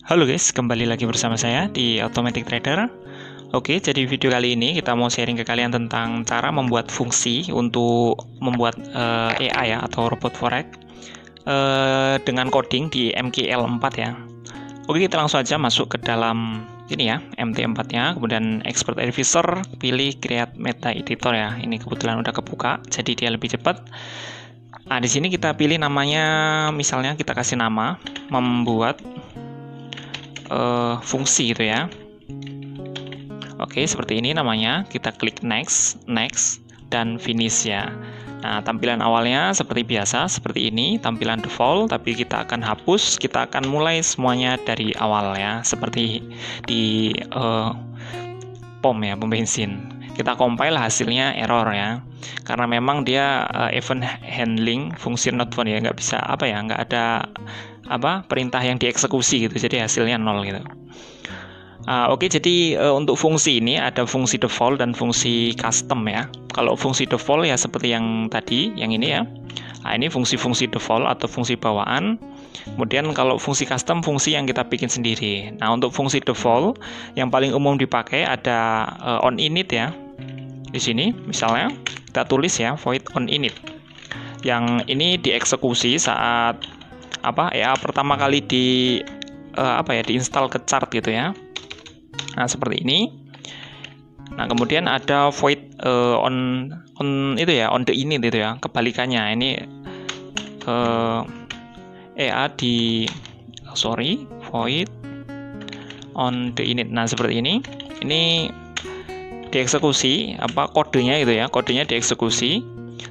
Halo guys, kembali lagi bersama saya di Automatic Trader. Oke, jadi video kali ini kita mau sharing ke kalian tentang cara membuat fungsi untuk membuat AI ya atau robot forex dengan coding di MKL4 ya. Oke, kita langsung aja masuk ke dalam ini ya, MT4-nya, kemudian Expert Advisor, pilih Create Meta Editor ya. Ini kebetulan udah kebuka, jadi dia lebih cepat. Nah, di sini kita pilih namanya, misalnya kita kasih nama membuat fungsi gitu ya. Oke, seperti ini namanya. Kita klik next, dan finish ya. Nah, tampilan awalnya seperti biasa, seperti ini, tampilan default, tapi kita akan hapus, kita akan mulai semuanya dari awal ya, seperti di pom ya, pom bensin. Kita compile hasilnya error ya, karena memang dia event handling fungsi not found ya, nggak bisa nggak ada perintah yang dieksekusi gitu, jadi hasilnya 0 gitu. Oke, jadi untuk fungsi ini ada fungsi default dan fungsi custom ya. Kalau fungsi default ya seperti yang tadi, yang ini ya. Nah, ini fungsi-fungsi default atau fungsi bawaan. Kemudian kalau fungsi custom, fungsi yang kita bikin sendiri. Nah, untuk fungsi default yang paling umum dipakai ada on init ya. Di sini misalnya kita tulis ya void on init. Yang ini dieksekusi saat EA pertama kali diinstal ke chart gitu ya. Nah, seperti ini. Nah, kemudian ada void on itu ya, on the init itu ya, kebalikannya. Ini EA void on the init. Nah, seperti ini. Ini dieksekusi kodenya itu ya, kodenya dieksekusi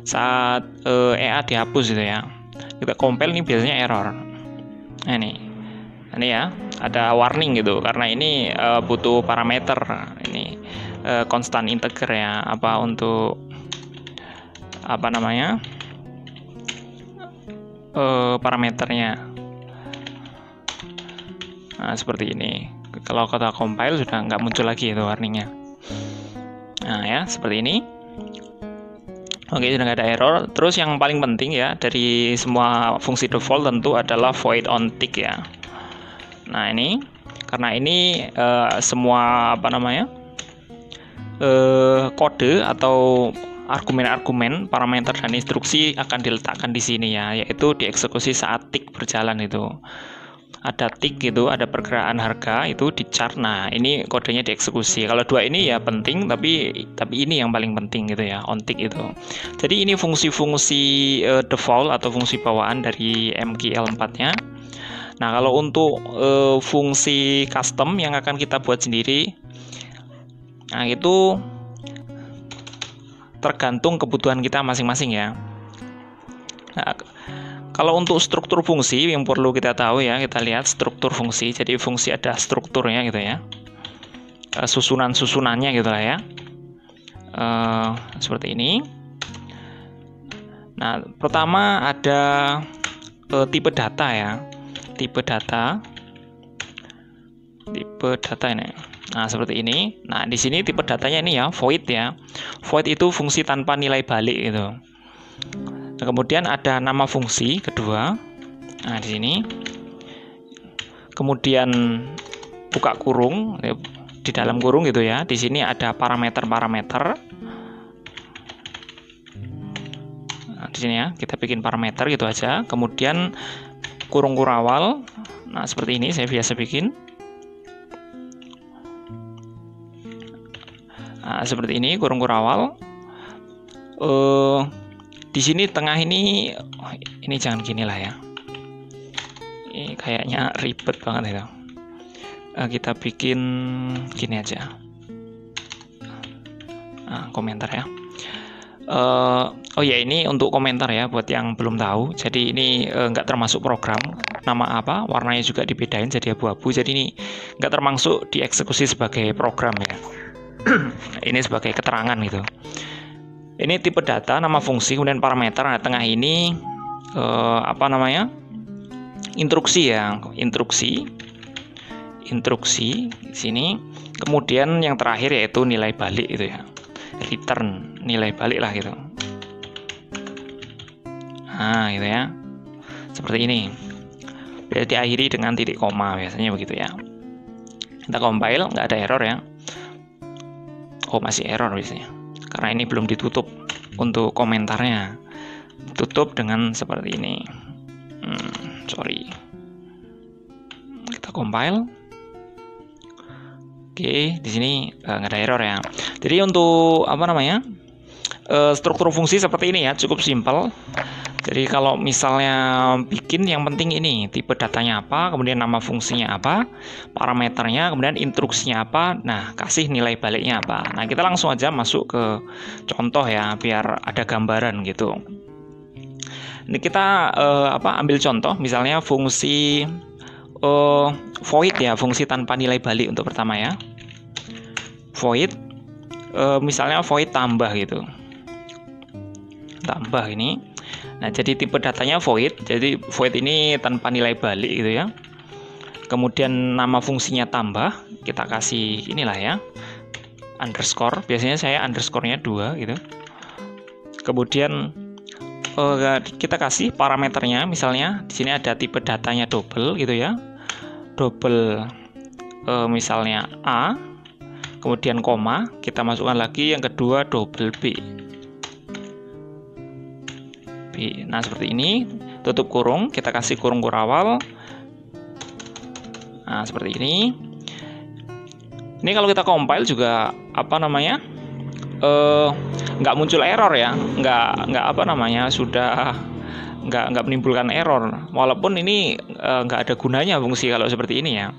saat EA dihapus gitu ya. Kita compile ini biasanya error. Nah, ini ya, ada warning gitu karena ini butuh parameter ini constant integer ya, untuk parameternya. Nah, seperti ini. Kalau kita compile sudah nggak muncul lagi itu warningnya. Nah ya, seperti ini. Oke, sudah nggak ada error. Terus yang paling penting ya dari semua fungsi default tentu adalah void on tick ya. Nah, ini karena ini semua kode atau argumen-argumen, parameter dan instruksi akan diletakkan di sini ya, yaitu dieksekusi saat tick berjalan itu. Ada tick gitu, ada pergerakan harga itu di chart. Nah, ini kodenya dieksekusi. Kalau dua ini ya penting, tapi ini yang paling penting gitu ya, on tick itu. Jadi ini fungsi-fungsi default atau fungsi bawaan dari MKL4-nya. Nah, kalau untuk fungsi custom yang akan kita buat sendiri, nah itu tergantung kebutuhan kita masing-masing ya. Nah, kalau untuk struktur fungsi yang perlu kita tahu ya, kita lihat struktur fungsi. Jadi fungsi ada strukturnya gitu ya, susunan-susunannya gitu lah ya, seperti ini. Nah, pertama ada tipe data ya, tipe data ini. Nah, seperti ini. Nah, di sini tipe datanya ini ya void ya. Void itu fungsi tanpa nilai balik gitu. Nah, kemudian ada nama fungsi kedua. Nah, di sini. Kemudian buka kurung, di dalam kurung gitu ya. Di sini ada parameter-parameter. Nah, di sini ya, kita bikin parameter gitu aja. Kemudian kurung kurawal. Nah, seperti ini saya biasa bikin. Nah, seperti ini kurung kurawal. Di sini tengah ini jangan gini lah ya. Ini kayaknya ribet banget itu. Kita bikin gini aja. Nah, komentar ya. Oh ya, ini untuk komentar ya buat yang belum tahu. Jadi ini nggak termasuk program. Nama warnanya juga dibedain jadi abu-abu. Jadi ini nggak termasuk dieksekusi sebagai program ya. Ini sebagai keterangan gitu. Ini tipe data, nama fungsi, kemudian parameter. Nah, tengah ini instruksi ya, instruksi di sini. Kemudian yang terakhir yaitu nilai balik itu ya, return, nilai balik lah gitu. Nah, gitu ya, seperti ini. Biasanya diakhiri dengan titik koma, biasanya begitu ya. Kita compile, nggak ada error ya. Oh, masih error biasanya, karena ini belum ditutup untuk komentarnya. Tutup dengan seperti ini. Sorry. Kita compile. Oke, di sini nggak ada error ya. Jadi untuk apa namanya, struktur fungsi seperti ini ya, cukup simpel. Jadi kalau misalnya bikin, yang penting ini tipe datanya apa, kemudian nama fungsinya apa, parameternya, kemudian instruksinya apa, nah kasih nilai baliknya apa. Nah kita langsung aja masuk ke contoh ya, biar ada gambaran gitu. Ini kita ambil contoh, misalnya fungsi void ya, fungsi tanpa nilai balik untuk pertama ya. Void, misalnya void tambah gitu, tambah ini. Nah, jadi tipe datanya void. Jadi void ini tanpa nilai balik gitu ya. Kemudian nama fungsinya tambah, kita kasih inilah ya, underscore. Biasanya saya underscore-nya 2 gitu. Kemudian kita kasih parameternya, misalnya di sini ada tipe datanya double gitu ya. Double misalnya A, kemudian koma, kita masukkan lagi yang kedua double B. Nah seperti ini, tutup kurung, kita kasih kurung kurawal. Nah seperti ini. Ini kalau kita compile juga apa namanya, nggak muncul error ya, nggak apa namanya, sudah nggak menimbulkan error. Walaupun ini nggak ada gunanya fungsi kalau seperti ini ya.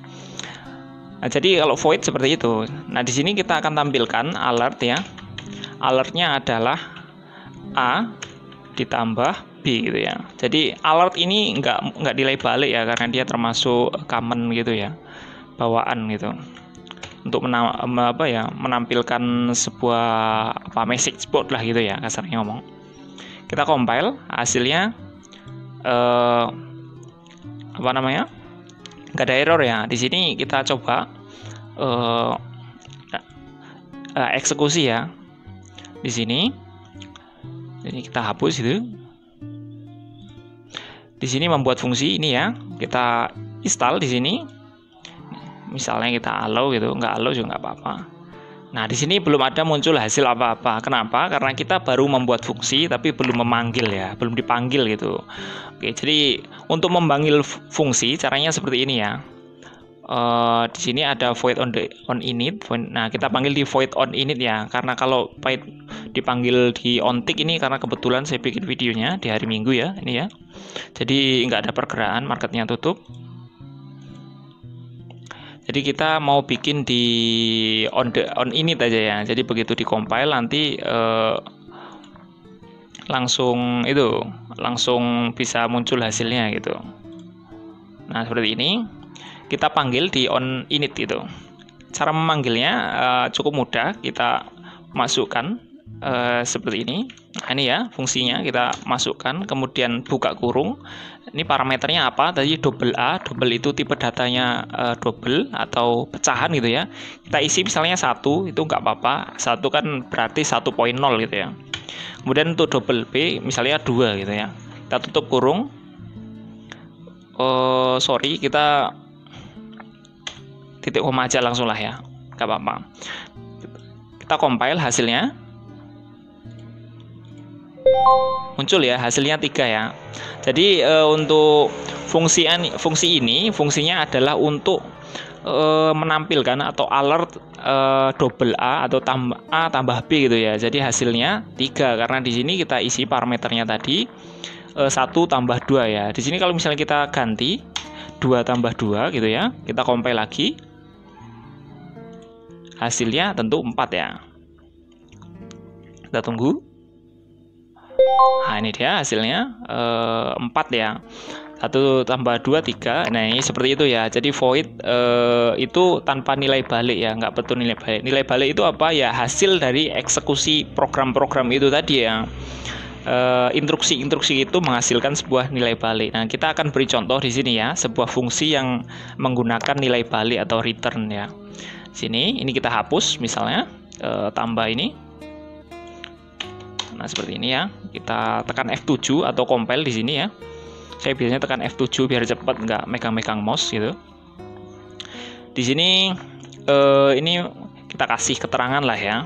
Nah jadi kalau void seperti itu. Nah di sini kita akan tampilkan alert ya. Alertnya adalah A ditambah B gitu ya. Jadi alert ini nggak nilai balik ya, karena dia termasuk common gitu ya, bawaan gitu. Untuk menampilkan sebuah message board lah gitu ya, kasarnya ngomong. Kita compile, hasilnya nggak ada error ya. Di sini kita coba eksekusi ya. Di sini. Ini kita hapus itu. Di sini membuat fungsi ini ya, kita install di sini. Misalnya kita allow gitu, nggak allow juga nggak apa-apa. Nah di sini belum ada muncul hasil apa-apa. Kenapa? Karena kita baru membuat fungsi tapi belum memanggil ya, belum dipanggil gitu. Oke, jadi untuk memanggil fungsi caranya seperti ini ya. Di sini ada void on init. Nah kita panggil di void on init ya, karena kalau dipanggil di onTick ini karena kebetulan saya bikin videonya di hari Minggu ya, ini ya. Jadi nggak ada pergerakan, marketnya tutup. Jadi kita mau bikin di on init aja ya. Jadi begitu di compile nanti langsung bisa muncul hasilnya gitu. Nah seperti ini. Kita panggil di on init gitu. Cara memanggilnya cukup mudah, kita masukkan seperti ini. Nah, ini ya fungsinya, kita masukkan, kemudian buka kurung. Ini parameternya apa? Tadi double A, double itu tipe datanya double atau pecahan gitu ya. Kita isi misalnya 1, itu nggak apa-apa. 1 kan berarti 1.0 gitu ya. Kemudian untuk double B misalnya 2 gitu ya. Kita tutup kurung. Kita titik koma aja langsung lah ya, nggak apa-apa. Kita compile, hasilnya muncul ya, hasilnya 3 ya. Jadi untuk fungsi ini fungsinya adalah untuk menampilkan atau alert double A atau A tambah B gitu ya. Jadi hasilnya 3 karena di sini kita isi parameternya tadi 1 tambah 2 ya. Di sini kalau misalnya kita ganti 2 tambah 2 gitu ya, kita compile lagi. Hasilnya tentu 4 ya. Kita tunggu. Nah ini dia hasilnya 4 ya. 1 tambah 2 3. Nah ini seperti itu ya. Jadi void itu tanpa nilai balik ya, nggak betul nilai balik. Nilai balik itu apa ya? Hasil dari eksekusi program-program itu tadi ya. Instruksi-instruksi itu menghasilkan sebuah nilai balik. Nah kita akan beri contoh di sini ya, sebuah fungsi yang menggunakan nilai balik atau return ya. Sini ini kita hapus misalnya tambah ini. Nah seperti ini ya, kita tekan F7 atau compile di sini ya. Saya biasanya tekan F7 biar cepat, nggak megang-megang mouse gitu. Di sini ini kita kasih keterangan lah ya,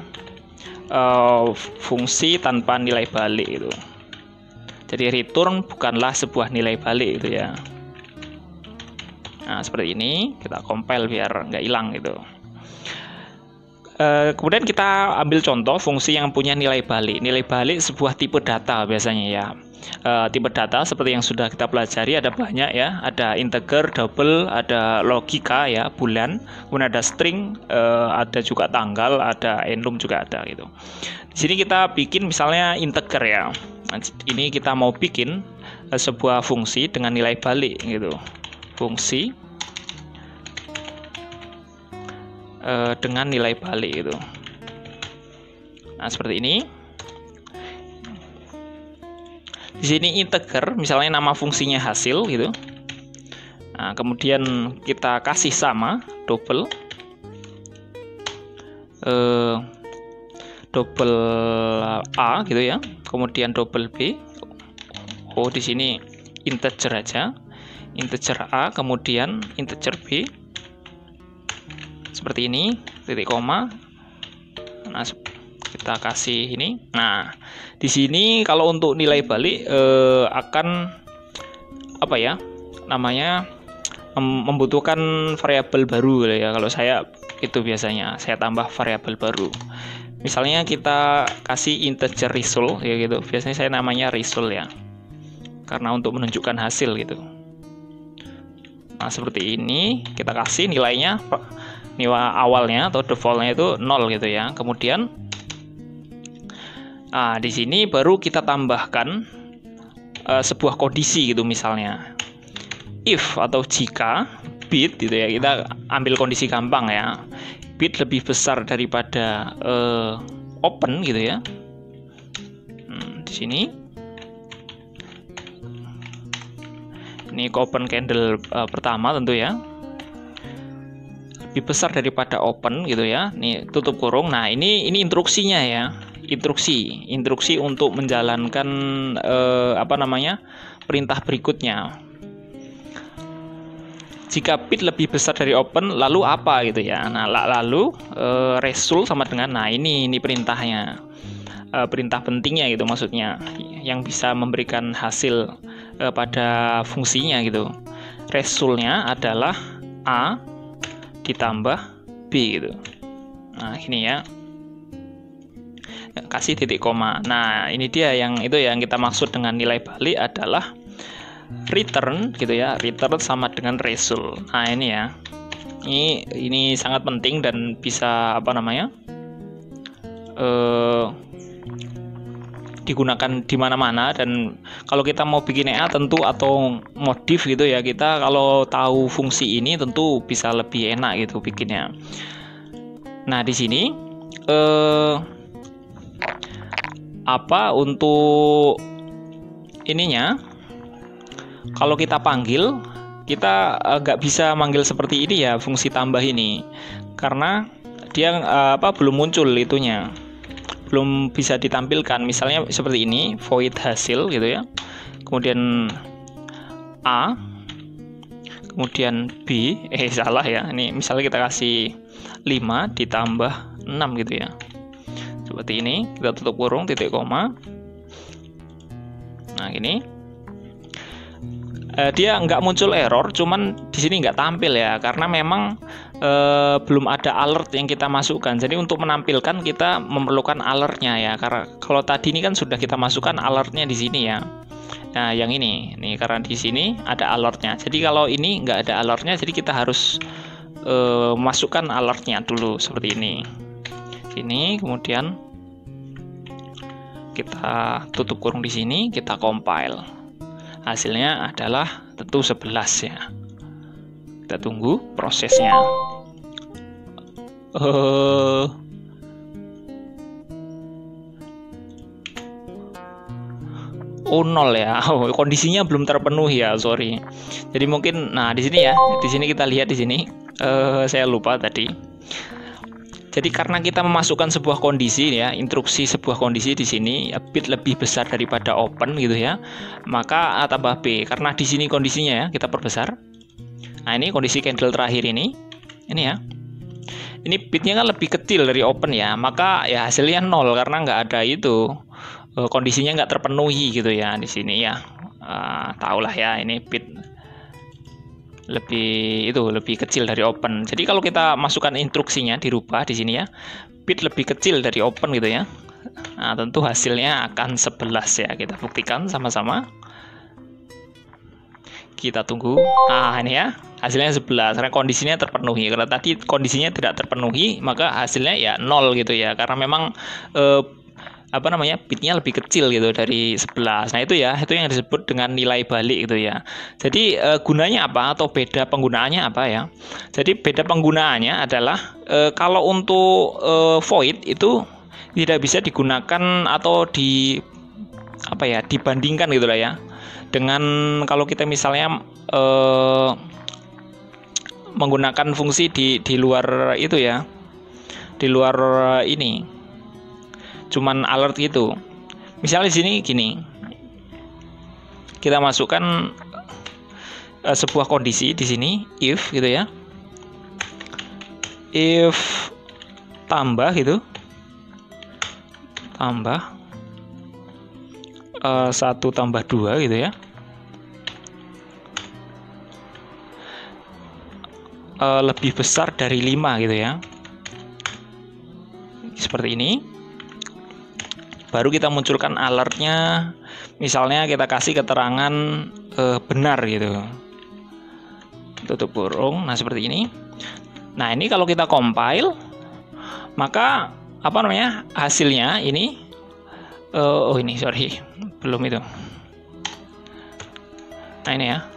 fungsi tanpa nilai balik itu. Jadi return bukanlah sebuah nilai balik itu ya. Nah seperti ini, kita compile biar nggak hilang gitu. Kemudian kita ambil contoh fungsi yang punya nilai balik. Nilai balik sebuah tipe data biasanya ya. Tipe data seperti yang sudah kita pelajari ada banyak ya. Ada integer, double, ada logika ya, bulan, kemudian ada string, ada juga tanggal, ada enum juga ada gitu. Di sini kita bikin misalnya integer ya. Nah, ini kita mau bikin sebuah fungsi dengan nilai balik gitu. Fungsi dengan nilai balik itu. Nah seperti ini. Di sini integer, misalnya nama fungsinya hasil gitu. Nah kemudian kita kasih sama double, double A gitu ya. Kemudian double B. Oh di sini integer aja, integer A, kemudian integer B. Seperti ini, titik koma. Nah, kita kasih ini. Nah, di sini kalau untuk nilai balik akan apa ya? Namanya membutuhkan variabel baru ya. Kalau saya itu biasanya saya tambah variabel baru. Misalnya kita kasih integer result ya gitu. Biasanya saya namanya result ya. Karena untuk menunjukkan hasil gitu. Nah, seperti ini kita kasih nilainya, nilai awalnya atau defaultnya itu 0 gitu ya. Kemudian di sini baru kita tambahkan sebuah kondisi gitu, misalnya if atau jika bit gitu ya. Kita ambil kondisi gampang ya, bit lebih besar daripada open gitu ya. Di sini ini open candle pertama tentu ya, lebih besar daripada open gitu ya. Nih tutup kurung. Nah ini instruksinya ya, instruksi untuk menjalankan apa namanya, perintah berikutnya. Jika bit lebih besar dari open lalu apa gitu ya. Nah lalu result sama dengan, nah ini perintahnya, perintah pentingnya gitu maksudnya, yang bisa memberikan hasil pada fungsinya gitu. Resultnya adalah A ditambah B gitu. Nah ini ya, kasih titik koma. Nah ini dia yang kita maksud dengan nilai balik adalah return gitu ya, return sama dengan result. Nah ini ya, ini sangat penting dan bisa apa namanya, digunakan di mana-mana. Dan kalau kita mau bikin EA tentu atau modif gitu ya, kita kalau tahu fungsi ini tentu bisa lebih enak gitu bikinnya. Nah di sini apa untuk ininya, kalau kita panggil, kita nggak bisa manggil seperti ini ya, fungsi tambah ini, karena dia belum muncul itunya, belum bisa ditampilkan. Misalnya seperti ini, void hasil gitu ya, kemudian A, kemudian B, salah ya, ini misalnya kita kasih 5 ditambah 6 gitu ya, seperti ini. Kita tutup kurung, titik koma. Nah ini dia nggak muncul error, cuman di sini nggak tampil ya, karena memang belum ada alert yang kita masukkan. Jadi untuk menampilkan kita memerlukan alertnya ya, karena kalau tadi ini kan sudah kita masukkan alertnya di sini ya. Nah yang ini karena di sini ada alertnya, jadi kalau ini nggak ada alertnya, jadi kita harus masukkan alertnya dulu seperti ini. Sini kemudian kita tutup kurung di sini, kita compile. Hasilnya adalah tentu 11 ya. Kita tunggu prosesnya. Oh 0 ya. Kondisinya belum terpenuhi ya, sorry. Jadi mungkin, nah di sini ya, di sini kita lihat di sini. Saya lupa tadi. Jadi karena kita memasukkan sebuah kondisi ya, instruksi sebuah kondisi di sini bit lebih besar daripada open gitu ya, maka A tambah B. Karena di sini kondisinya ya, kita perbesar. Nah, ini kondisi candle terakhir ini ya. Ini bitnya kan lebih kecil dari open ya, maka ya hasilnya 0 karena nggak ada itu, kondisinya nggak terpenuhi gitu ya di sini ya. Tahulah ya, ini bit lebih kecil dari open. Jadi kalau kita masukkan instruksinya dirubah di sini ya, bit lebih kecil dari open gitu ya. Nah, tentu hasilnya akan 11 ya. Kita buktikan sama-sama. Kita tunggu. Nah, ini ya, hasilnya 11 karena kondisinya terpenuhi. Karena tadi kondisinya tidak terpenuhi, maka hasilnya ya 0 gitu ya. Karena memang bitnya lebih kecil gitu dari 11. Nah, itu ya, itu yang disebut dengan nilai balik gitu ya. Jadi gunanya apa atau beda penggunaannya apa ya? Jadi beda penggunaannya adalah kalau untuk void itu tidak bisa digunakan atau dibandingkan gitu lah ya. Dengan kalau kita misalnya menggunakan fungsi di luar itu ya. Di luar ini. Cuman alert gitu. Misalnya di sini gini, kita masukkan sebuah kondisi di sini, if gitu ya, if tambah gitu, tambah 1 tambah 2 gitu ya, lebih besar dari 5 gitu ya, seperti ini. Baru kita munculkan alertnya, misalnya kita kasih keterangan benar gitu, tutup kurung. Nah, seperti ini. Nah, ini kalau kita compile, maka hasilnya ini belum itu. Nah, ini ya,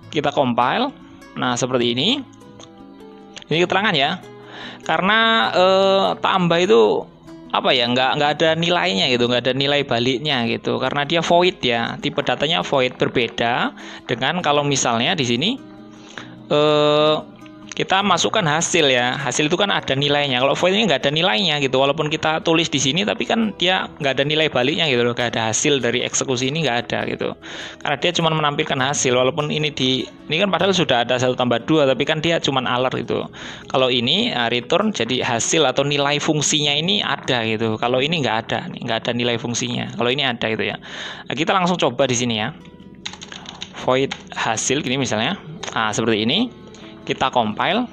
kita compile. Nah, seperti ini keterangan ya, karena tambah itu nggak ada nilainya gitu, nggak ada nilai baliknya gitu, karena dia void ya, tipe datanya void. Berbeda dengan kalau misalnya di sini kita masukkan hasil ya, hasil itu kan ada nilainya. Kalau void ini nggak ada nilainya gitu, walaupun kita tulis di sini tapi kan dia nggak ada nilai baliknya gitu loh, nggak ada hasil dari eksekusi ini, nggak ada gitu, karena dia cuma menampilkan hasil. Walaupun ini kan padahal sudah ada 1 tambah 2, tapi kan dia cuma alert gitu. Kalau ini return jadi hasil atau nilai fungsinya ini ada gitu. Kalau ini nggak ada nilai fungsinya. Kalau ini ada gitu ya. Nah, kita langsung coba di sini ya, void hasil gini misalnya. Nah, seperti ini. Kita compile,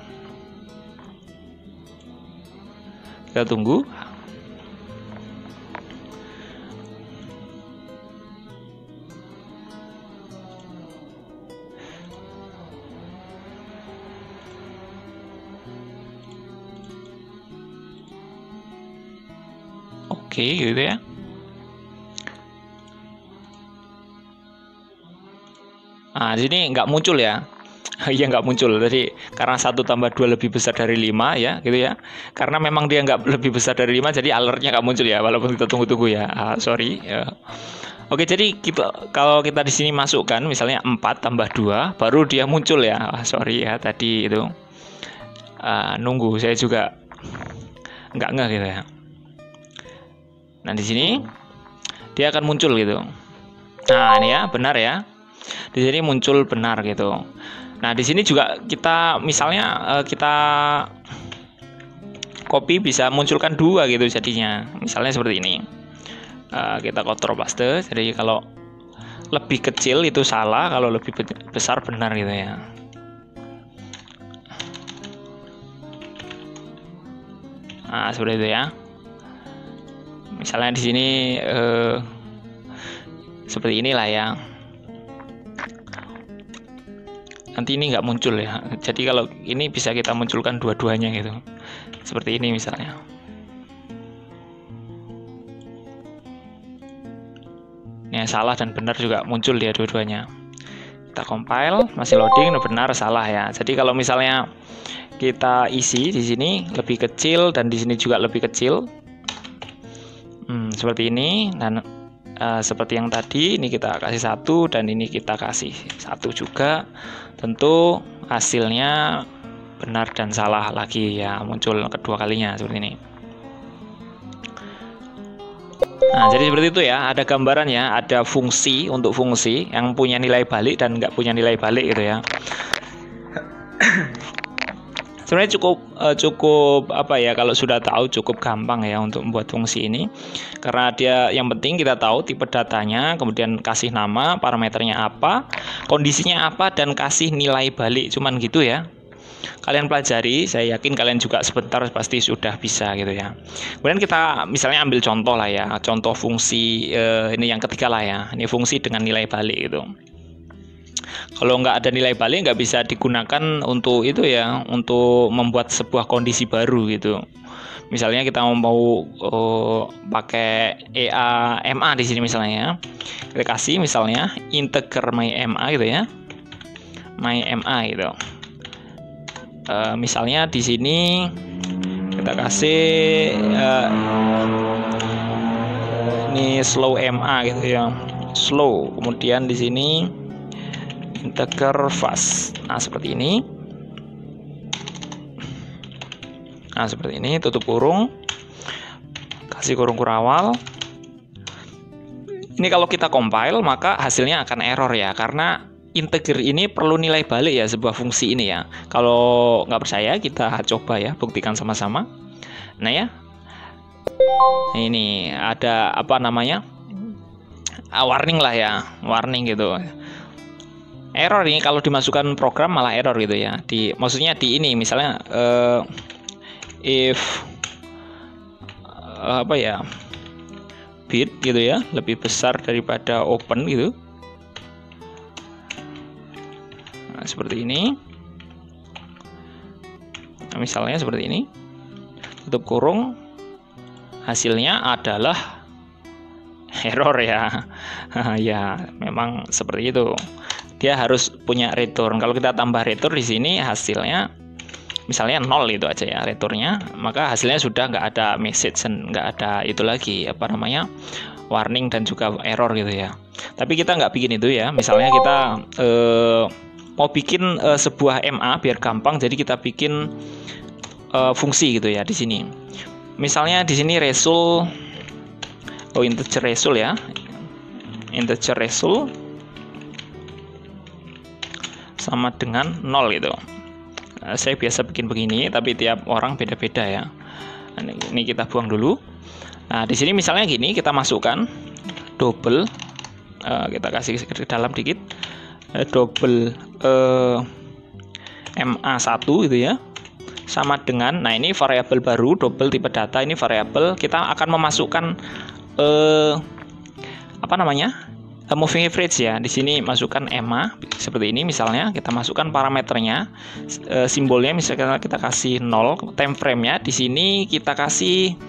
kita tunggu. Oke, gitu ya. Nah, di sini nggak muncul ya. Iya, nggak muncul tadi karena 1 tambah 2 lebih besar dari 5 ya gitu ya, karena memang dia nggak lebih besar dari 5, jadi alertnya nggak muncul ya, walaupun kita tunggu-tunggu ya. Sorry ya. Oke, jadi kalau kita di sini masukkan misalnya 4 tambah 2 baru dia muncul ya. Sorry ya, tadi itu nunggu, saya juga nggak ngeh gitu ya. Nah, di sini dia akan muncul gitu. Nah, ini ya, benar ya, di sini muncul benar gitu. Nah, di sini juga kita misalnya kita copy bisa munculkan 2 gitu jadinya. Misalnya seperti ini. Kita Ctrl paste. Jadi kalau lebih kecil itu salah, kalau lebih besar benar gitu ya. Nah, seperti itu ya. Misalnya di sini seperti inilah ya. Nanti ini nggak muncul ya. Jadi kalau ini bisa kita munculkan dua-duanya gitu. Seperti ini misalnya. Ini salah dan benar juga muncul dia dua-duanya. Kita compile, masih loading, benar salah ya. Jadi kalau misalnya kita isi di sini lebih kecil dan di sini juga lebih kecil. Seperti ini, dan seperti yang tadi, ini kita kasih 1 dan ini kita kasih 1 juga. Tentu hasilnya benar dan salah lagi ya, muncul kedua kalinya seperti ini. Nah, jadi seperti itu ya, ada gambaran ya, ada fungsi untuk fungsi yang punya nilai balik dan nggak punya nilai balik gitu ya. Sebenarnya cukup apa ya, kalau sudah tahu cukup gampang ya untuk membuat fungsi ini, karena dia yang penting kita tahu tipe datanya, kemudian kasih nama, parameternya apa, kondisinya apa, dan kasih nilai balik, cuman gitu ya. Kalian pelajari, saya yakin kalian juga sebentar pasti sudah bisa gitu ya. Kemudian kita misalnya ambil contoh lah ya, contoh fungsi ini yang ketiga lah ya, ini fungsi dengan nilai balik gitu. Kalau nggak ada nilai balik nggak bisa digunakan untuk itu ya, untuk membuat sebuah kondisi baru gitu. Misalnya kita mau pakai EA MA di sini misalnya ya. Kita kasih misalnya integer my MA gitu ya. My MA gitu. Misalnya di sini kita kasih ini slow MA gitu ya. Slow. Kemudian di sini integer fast. Nah, seperti ini. Nah, seperti ini, tutup kurung. Kasih kurung kurawal. Ini kalau kita compile, maka hasilnya akan error ya, karena integer ini perlu nilai balik ya, sebuah fungsi ini ya. Kalau nggak percaya, kita coba ya, buktikan sama-sama. Nah ya, ini ada apa namanya? Warning lah ya, warning gitu. Error ini kalau dimasukkan program malah error gitu ya. Maksudnya di ini misalnya if apa ya, bit gitu ya lebih besar daripada open gitu. Nah, seperti ini. Nah, misalnya seperti ini. Tutup kurung. Hasilnya adalah error ya. Ya, memang seperti itu. Dia harus punya return. Kalau kita tambah return di sini hasilnya misalnya 0 itu aja ya returnnya, maka hasilnya sudah nggak ada message, nggak ada itu lagi apa namanya warning dan juga error gitu ya. Tapi kita nggak bikin itu ya. Misalnya kita mau bikin sebuah MA biar gampang, jadi kita bikin fungsi gitu ya di sini. Misalnya di sini result, integer result ya, integer result sama dengan 0 gitu. Saya biasa bikin begini, tapi tiap orang beda-beda ya. Ini kita buang dulu. Nah, di sini misalnya gini, kita masukkan double, kita kasih ke dalam dikit, double MA1 gitu ya, sama dengan, nah ini variabel baru, double tipe data, ini variabel, kita akan memasukkan apa namanya, moving average ya. Di sini masukkan EMA seperti ini, misalnya kita masukkan parameternya, simbolnya misalnya kita kasih 0, time frame-nya di sini kita kasih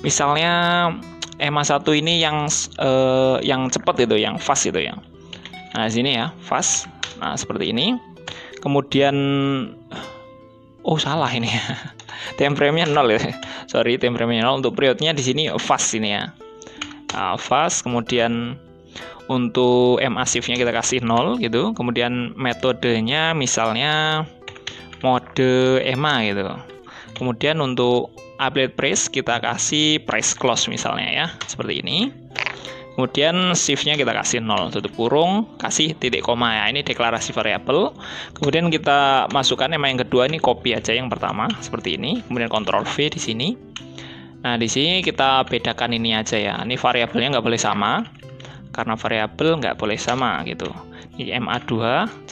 misalnya EMA 1 ini yang cepat itu, yang fast itu ya. Nah, di sini ya, fast. Nah, seperti ini. Kemudian salah ini ya. Time frame-nya 0 ya. Sorry, time frame-nya 0. Untuk periodnya di sini fast ini ya. Nah, fast, kemudian untuk MA shift-nya kita kasih 0 gitu. Kemudian metodenya misalnya mode EMA gitu. Kemudian untuk update price kita kasih price close misalnya ya, seperti ini. Kemudian shift-nya kita kasih 0, tutup kurung, kasih titik koma ya. Ini deklarasi variabel. Kemudian kita masukkan EMA yang kedua, ini copy aja yang pertama seperti ini. Kemudian Ctrl V di sini. Nah, di sini kita bedakan ini aja ya. Ini variabelnya nggak boleh sama. Karena variabel nggak boleh sama gitu. Ini MA2,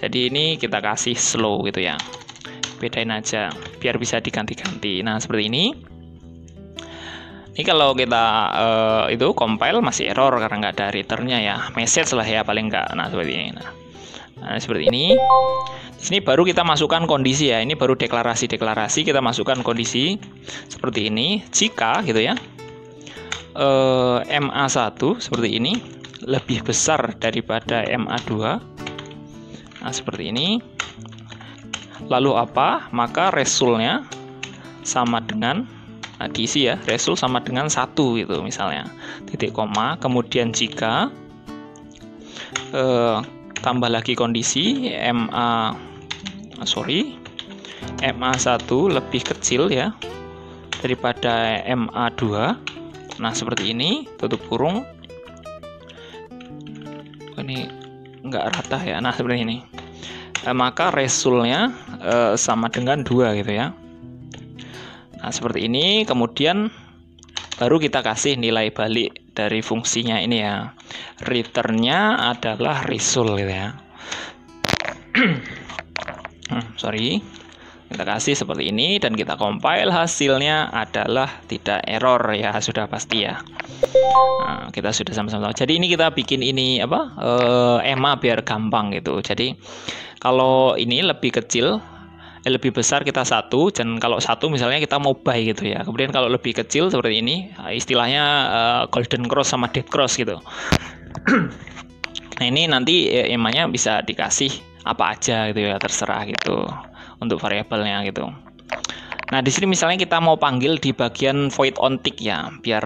jadi ini kita kasih slow gitu ya. Bedain aja biar bisa diganti-ganti. Nah, seperti ini. Ini kalau kita itu compile masih error karena nggak ada returnnya ya. Message lah ya paling nggak. Nah, seperti ini. Nah, seperti ini. Di sini baru kita masukkan kondisi ya. Ini baru deklarasi kita masukkan kondisi seperti ini. Jika gitu ya. MA1 seperti ini lebih besar daripada MA2. Nah, seperti ini. Lalu apa? Maka resultnya sama dengan, nah, diisi ya, result sama dengan 1 gitu misalnya. Titik koma, kemudian jika tambah lagi kondisi MA1 lebih kecil ya daripada MA2. Nah, seperti ini, tutup kurung. Ini nggak rata ya. Nah, seperti ini. Maka resultnya sama dengan 2 gitu ya. Nah, seperti ini. Kemudian baru kita kasih nilai balik dari fungsinya ini ya. Returnnya adalah result gitu ya. Sorry. Kita kasih seperti ini dan kita compile, hasilnya adalah tidak error ya, sudah pasti ya. Nah, kita sudah sama-sama tahu. Jadi ini kita bikin ini apa? EMA biar gampang gitu. Jadi kalau ini lebih kecil, lebih besar kita 1, dan kalau 1 misalnya kita mau buy gitu ya. Kemudian kalau lebih kecil seperti ini, istilahnya golden cross sama dead cross gitu. Nah, ini nanti EMA-nya bisa dikasih apa aja gitu ya, terserah gitu untuk variabelnya gitu. Nah, di sini misalnya kita mau panggil di bagian void on tick ya, biar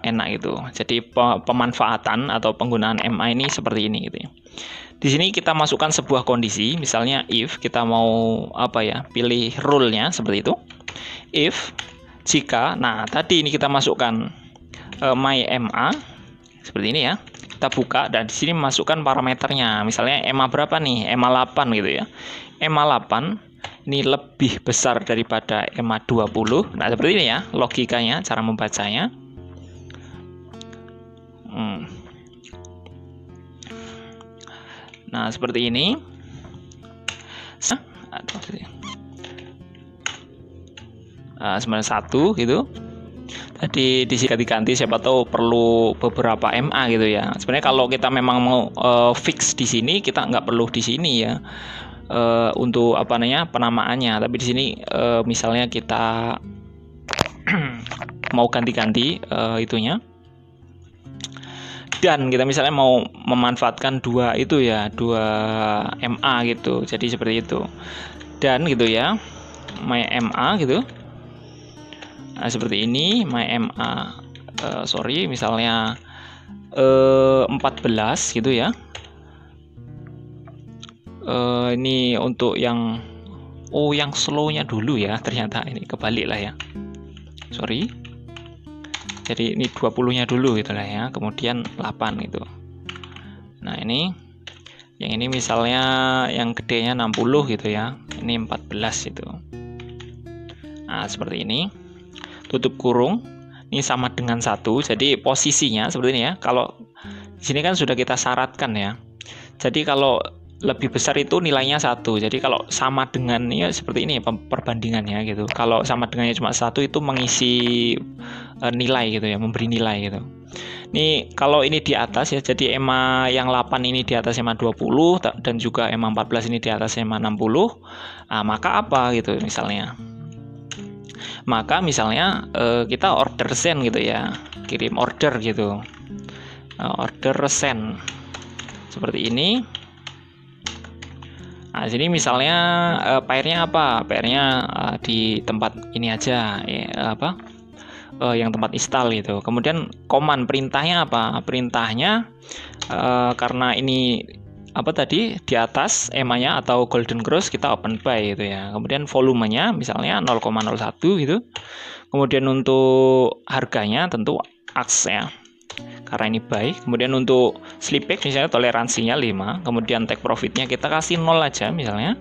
enak gitu. Jadi pemanfaatan atau penggunaan MA ini seperti ini gitu ya. Di sini kita masukkan sebuah kondisi, misalnya if kita mau apa ya, pilih rule-nya seperti itu. If jika, nah tadi ini kita masukkan my MA seperti ini ya. Kita buka dan di sini masukkan parameternya. Misalnya MA berapa nih? MA 8 gitu ya. MA 8 ini lebih besar daripada MA 20. Nah, seperti ini ya logikanya, cara membacanya. Nah, seperti ini. Sebenarnya 1 gitu. Tadi diganti, siapa tahu perlu beberapa MA gitu ya. Sebenarnya kalau kita memang mau fix di sini, kita nggak perlu di sini ya. Untuk apa namanya penamaannya, tapi di sini misalnya kita mau ganti-ganti itunya, dan kita misalnya mau memanfaatkan 2 itu ya, 2 MA gitu, jadi seperti itu, dan gitu ya, my MA gitu. Nah, seperti ini my MA misalnya 14 gitu ya. Ini untuk yang yang slow-nya dulu ya, ternyata ini kebalik lah ya, sorry. Jadi ini 20-nya dulu gitu lah ya, kemudian 8 gitu. Nah, ini yang ini misalnya yang gedenya 60 gitu ya, ini 14 gitu. Nah, seperti ini, tutup kurung, ini sama dengan 1. Jadi posisinya seperti ini ya. Kalau di sini kan sudah kita syaratkan ya. Jadi kalau lebih besar itu nilainya 1. Jadi kalau sama dengan ya seperti ini perbandingannya gitu. Kalau sama dengannya cuma 1 itu mengisi nilai gitu ya, memberi nilai gitu. Ini kalau ini di atas ya, jadi EMA yang 8 ini di atas EMA 20 dan juga EMA 14 ini di atas EMA 60. Nah, maka apa gitu misalnya? Maka misalnya kita order send gitu ya, kirim order gitu. Order send seperti ini. Nah, sini misalnya pairnya apa? Pairnya di tempat ini aja ya, yang tempat install gitu. Kemudian command perintahnya apa? Perintahnya karena ini tadi di atas EMA-nya atau golden cross, kita open by gitu ya. Kemudian volumenya misalnya 0,01 gitu. Kemudian untuk harganya tentu AX ya, karena ini buy. Kemudian untuk slipback misalnya toleransinya 5. Kemudian take profitnya kita kasih 0 aja misalnya.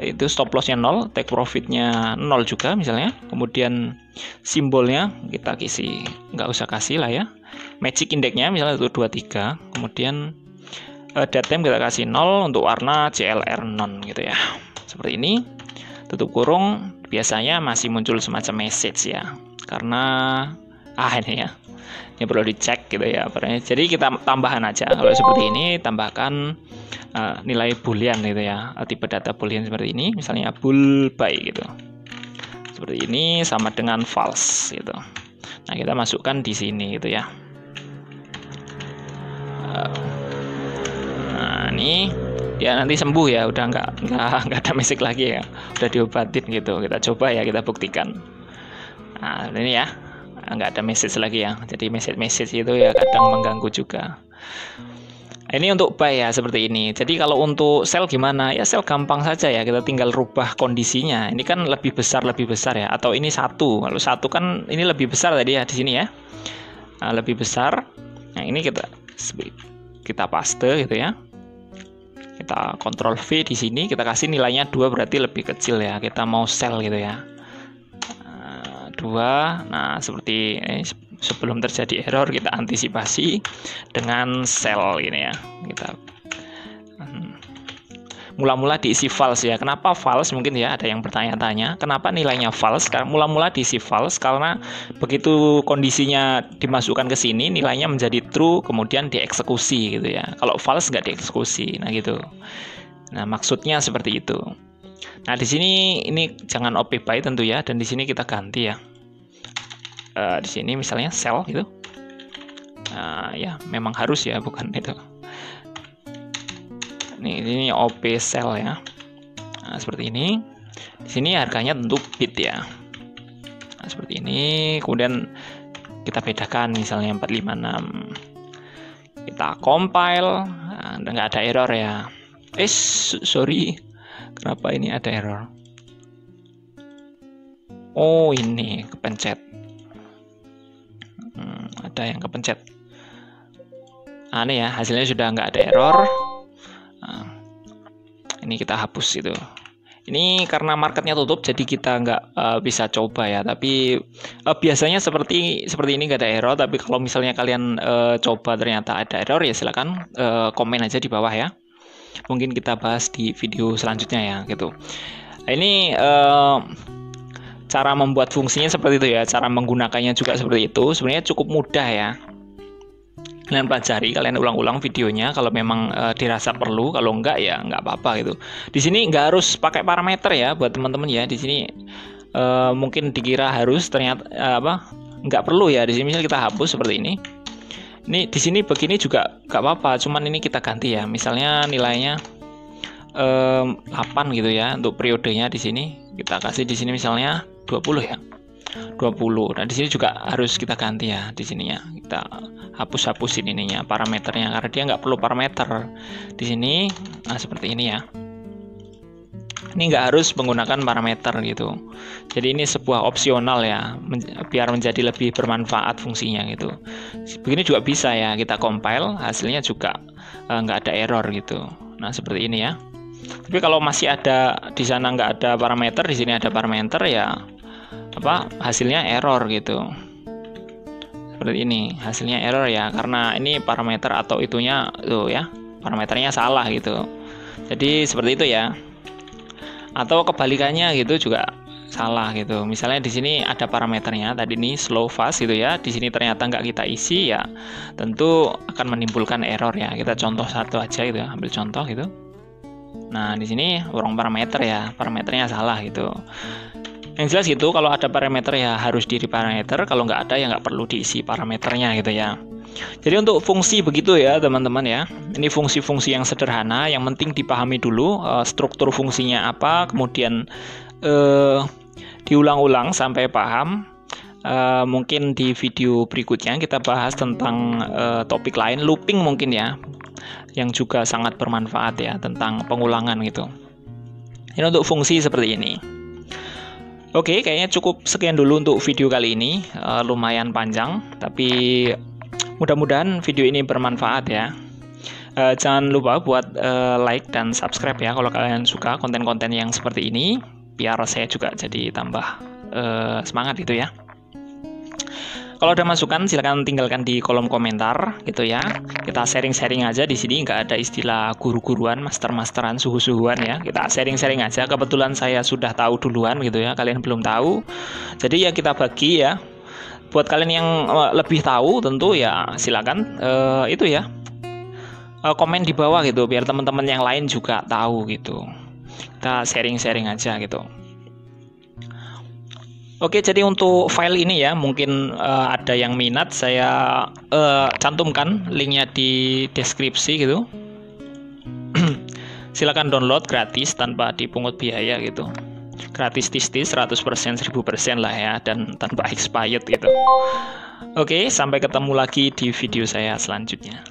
Itu stop lossnya 0, take profitnya 0 juga misalnya. Kemudian simbolnya kita nggak usah kasih lah ya. Magic indexnya misalnya itu 23. Kemudian date time kita kasih 0, untuk warna CLR non gitu ya. Seperti ini. Tutup kurung, biasanya masih muncul semacam message ya. Karena ini ya, ini perlu dicek gitu ya. Jadi kita tambahan aja. Kalau seperti ini tambahkan nilai boolean gitu ya, tipe data boolean seperti ini, misalnya bool by gitu. Seperti ini sama dengan false gitu. Nah, kita masukkan di sini gitu ya. Nah, ini dia nanti sembuh ya, udah nggak ada message lagi ya, udah diobatin gitu. Kita coba ya, kita buktikan. Nah, ini ya, nggak ada message lagi ya. Jadi message itu ya kadang mengganggu juga. Ini untuk buy ya seperti ini. Jadi kalau untuk sell gimana? Ya sell gampang saja ya. Kita tinggal rubah kondisinya. Ini kan lebih besar ya. Atau ini satu. Kalau satu kan ini lebih besar tadi ya di sini ya. Nah, lebih besar. Nah ini kita paste gitu ya. Kita Ctrl V di sini. Kita kasih nilainya 2 berarti lebih kecil ya. Kita mau sell gitu ya. 2. Nah seperti ini. Sebelum terjadi error kita antisipasi dengan sell gini ya. Kita mula-mula diisi false ya. Kenapa false? Mungkin ya ada yang bertanya-tanya. Kenapa nilainya false? Karena mula-mula diisi false karena begitu kondisinya dimasukkan ke sini nilainya menjadi true kemudian dieksekusi gitu ya. Kalau false nggak dieksekusi. Nah gitu. Nah maksudnya seperti itu. Nah di sini ini jangan OP buy tentu ya. Dan di sini kita ganti ya. Di sini misalnya sell gitu, ya memang harus ya, bukan itu. Ini OP sell ya. Nah, seperti ini. Di sini harganya tentu bid ya. Nah, seperti ini. Kemudian kita bedakan misalnya 456. Kita compile, nggak ada error ya. Sorry, kenapa ini ada error? Oh ini kepencet. Ada yang kepencet. Aneh ya, hasilnya sudah nggak ada error. Nah, ini kita hapus itu. Ini karena marketnya tutup, jadi kita nggak bisa coba ya. Tapi biasanya seperti ini nggak ada error. Tapi kalau misalnya kalian coba ternyata ada error, ya silakan komen aja di bawah ya. Mungkin kita bahas di video selanjutnya ya, gitu. Ini cara membuat fungsinya seperti itu ya, cara menggunakannya juga seperti itu. Sebenarnya cukup mudah ya. Kalian pelajari, kalian ulang-ulang videonya kalau memang dirasa perlu, kalau enggak ya enggak apa-apa gitu. Di sini enggak harus pakai parameter ya buat teman-teman ya. Di sini mungkin dikira harus, ternyata enggak perlu ya. Di sini misalnya kita hapus seperti ini. Ini di sini begini juga enggak apa-apa, cuman ini kita ganti ya. Misalnya nilainya 8 gitu ya untuk periodenya. Di sini kita kasih di sini misalnya 20 ya. 20. Nah, di sini juga harus kita ganti ya di sininya. Kita hapus-hapusin ininya parameternya karena dia nggak perlu parameter di sini. Nah, seperti ini ya. Ini nggak harus menggunakan parameter gitu. Jadi ini sebuah opsional ya, biar menjadi lebih bermanfaat fungsinya gitu. Begini juga bisa ya, kita compile hasilnya juga nggak ada error gitu. Nah, seperti ini ya. Tapi kalau masih ada di sana nggak ada parameter, di sini ada parameter ya hasilnya error gitu. Seperti ini hasilnya error ya, karena ini parameter atau itunya tuh ya, parameternya salah gitu. Jadi seperti itu ya. Atau kebalikannya gitu juga salah gitu. Misalnya di sini ada parameternya tadi ini slow fast gitu ya. Di sini ternyata nggak kita isi ya, tentu akan menimbulkan error ya. Kita contoh satu aja gitu ya, ambil contoh gitu. Nah di sini wrong parameter ya, parameternya salah gitu. Yang jelas gitu, kalau ada parameter ya harus di parameter, kalau nggak ada ya nggak perlu diisi parameternya gitu ya. Jadi untuk fungsi begitu ya teman-teman ya. Ini fungsi-fungsi yang sederhana, yang penting dipahami dulu struktur fungsinya apa, kemudian diulang-ulang sampai paham. Mungkin di video berikutnya kita bahas tentang topik lain, looping mungkin ya, yang juga sangat bermanfaat ya, tentang pengulangan gitu. Ini untuk fungsi seperti ini. Oke, kayaknya cukup sekian dulu untuk video kali ini. Lumayan panjang, tapi mudah-mudahan video ini bermanfaat ya. Jangan lupa buat like dan subscribe ya kalau kalian suka konten-konten yang seperti ini, biar saya juga jadi tambah semangat gitu ya. Kalau ada masukan silakan tinggalkan di kolom komentar gitu ya. Kita sharing-sharing aja di sini, nggak ada istilah guru-guruan, master-masteran, suhu-suhuan ya. Kita sharing-sharing aja. Kebetulan saya sudah tahu duluan gitu ya, kalian belum tahu. Jadi ya kita bagi ya. Buat kalian yang lebih tahu tentu ya silakan itu ya. Komen di bawah gitu biar teman-teman yang lain juga tahu gitu. Kita sharing-sharing aja gitu. Oke, jadi untuk file ini ya, mungkin ada yang minat, saya cantumkan linknya di deskripsi gitu. Silakan download gratis tanpa dipungut biaya gitu. Gratis tis-tis 100%, 1000% lah ya, dan tanpa expired gitu. Oke, sampai ketemu lagi di video saya selanjutnya.